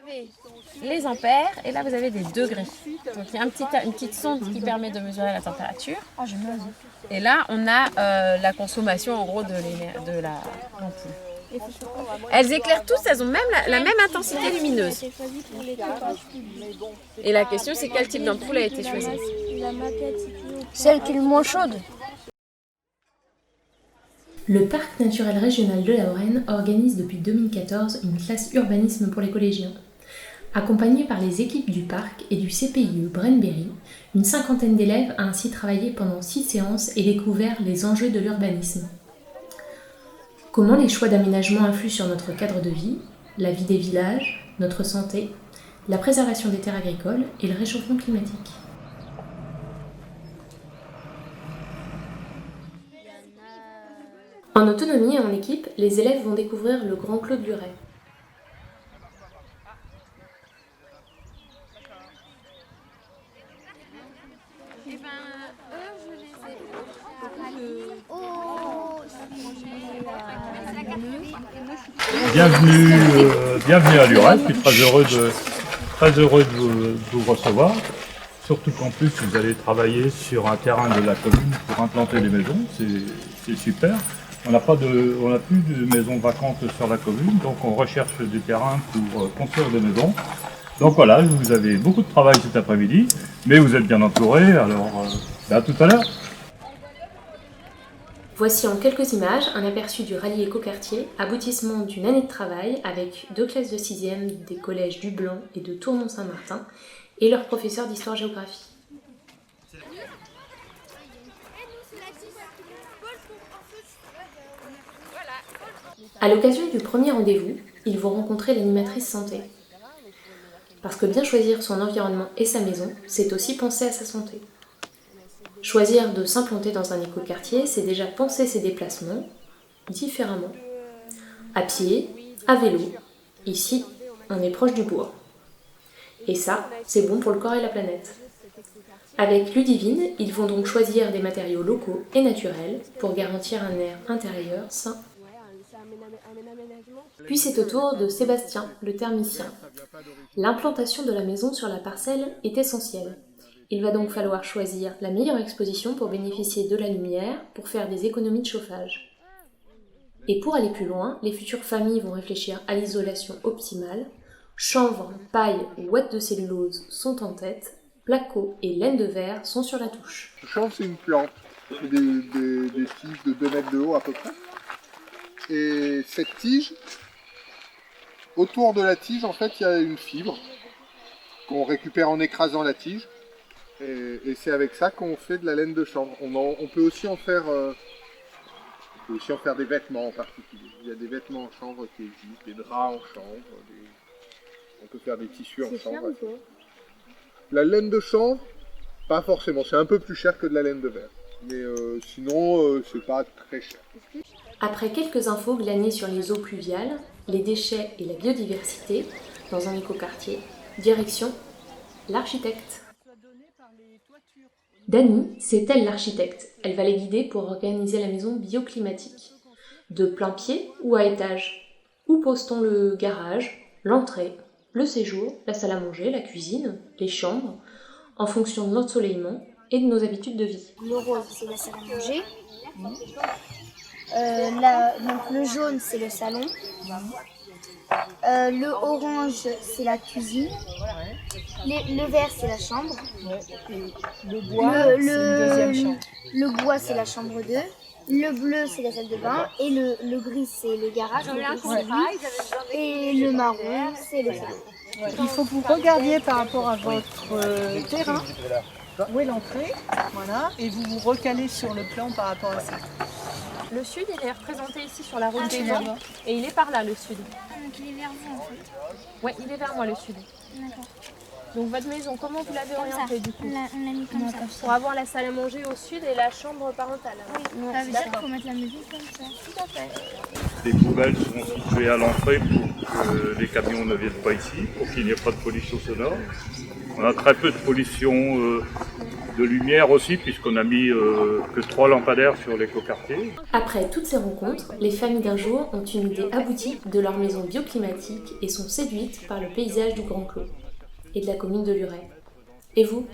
avez les ampères et là vous avez des degrés. Donc il y a une petite sonde qui permet de mesurer la température. Et là on a la consommation en gros de la l'ampoule. Elles éclairent tous, elles ont même la même intensité lumineuse. Et la question c'est quel type d'ampoule a été choisi? Celle qui est le moins chaude. Le Parc naturel régional de la Hauraine organise depuis 2014 une classe urbanisme pour les collégiens. Accompagnée par les équipes du parc et du CPIE Brenberry, une cinquantaine d'élèves a ainsi travaillé pendant 6 séances et découvert les enjeux de l'urbanisme. Comment les choix d'aménagement influent sur notre cadre de vie, la vie des villages, notre santé, la préservation des terres agricoles et le réchauffement climatique. En autonomie et en équipe, les élèves vont découvrir le Grand Clos de Luray. Bienvenue à Luray, je suis très heureux de vous recevoir. Surtout qu'en plus vous allez travailler sur un terrain de la commune pour implanter des maisons, c'est super. On n'a plus de maisons vacantes sur la commune, donc on recherche des terrains pour construire des maisons. Donc voilà, vous avez beaucoup de travail cet après-midi, mais vous êtes bien entourés, alors à tout à l'heure. Voici en quelques images un aperçu du rallye écoquartier, aboutissement d'une année de travail avec 2 classes de 6e des collèges du Blanc et de Tournon-Saint-Martin et leur professeur d'histoire-géographie. À l'occasion du premier rendez-vous, ils vont rencontrer l'animatrice santé. Parce que bien choisir son environnement et sa maison, c'est aussi penser à sa santé. Choisir de s'implanter dans un écoquartier, c'est déjà penser ses déplacements différemment. À pied, à vélo. Ici, on est proche du bourg. Et ça, c'est bon pour le corps et la planète. Avec Ludivine, ils vont donc choisir des matériaux locaux et naturels pour garantir un air intérieur sain. Puis c'est au tour de Sébastien, le thermicien. L'implantation de la maison sur la parcelle est essentielle. Il va donc falloir choisir la meilleure exposition pour bénéficier de la lumière, pour faire des économies de chauffage. Et pour aller plus loin, les futures familles vont réfléchir à l'isolation optimale. Chanvre, paille ou ouate de cellulose sont en tête, placo et laine de verre sont sur la touche. Le chanvre, c'est une plante, c'est des tiges de 2 mètres de haut à peu près. Et cette tige, autour de la tige, en fait, il y a une fibre qu'on récupère en écrasant la tige. Et c'est avec ça qu'on fait de la laine de chanvre. On peut aussi en faire des vêtements en particulier. Il y a des vêtements en chanvre qui existent, des draps en chanvre, on peut faire des tissus en chanvre. La laine de chanvre, pas forcément, c'est un peu plus cher que de la laine de verre. Mais sinon, c'est pas très cher. Après quelques infos glanées sur les eaux pluviales, les déchets et la biodiversité, dans un écoquartier, direction l'architecte. Dani, c'est elle l'architecte. Elle va les guider pour organiser la maison bioclimatique. De plein pied ou à étage? Où pose-t-on le garage, l'entrée, le séjour, la salle à manger, la cuisine, les chambres, en fonction de l'ensoleillement et de nos habitudes de vie? Le rose, c'est la salle à manger. Donc le jaune, c'est le salon. Le orange, c'est la cuisine. Le vert, c'est la chambre. Le bois, c'est une deuxième chambre. Le bois, c'est la chambre 2. Le bleu, c'est la salle de bain. Et le gris, c'est le garage. Et le marron, c'est le salon. Il faut que vous regardiez par rapport à votre terrain, où est l'entrée, voilà, et vous vous recalez sur le plan par rapport à ça. Le sud, il est représenté ici sur la route des Vents, et il est par là, le sud. Donc il est vers vous, en fait. Ouais, il est vers moi, le sud. D'accord. Donc votre maison, comment vous l'avez orientée du coup? On l'a mis comme ça. Pour avoir la salle à manger au sud et la chambre parentale. Oui, ça veut dire qu'il faut mettre la maison comme ça. Tout à fait. Les poubelles seront situées à l'entrée pour que les camions ne viennent pas ici, pour qu'il n'y ait pas de pollution sonore. On a très peu de pollution de lumière aussi, puisqu'on a mis que 3 lampadaires sur l'écoquartier. Après toutes ces rencontres, les familles d'un jour ont une idée aboutie de leur maison bioclimatique et sont séduites par le paysage du Grand Clos et de la commune de Luray. Et vous ?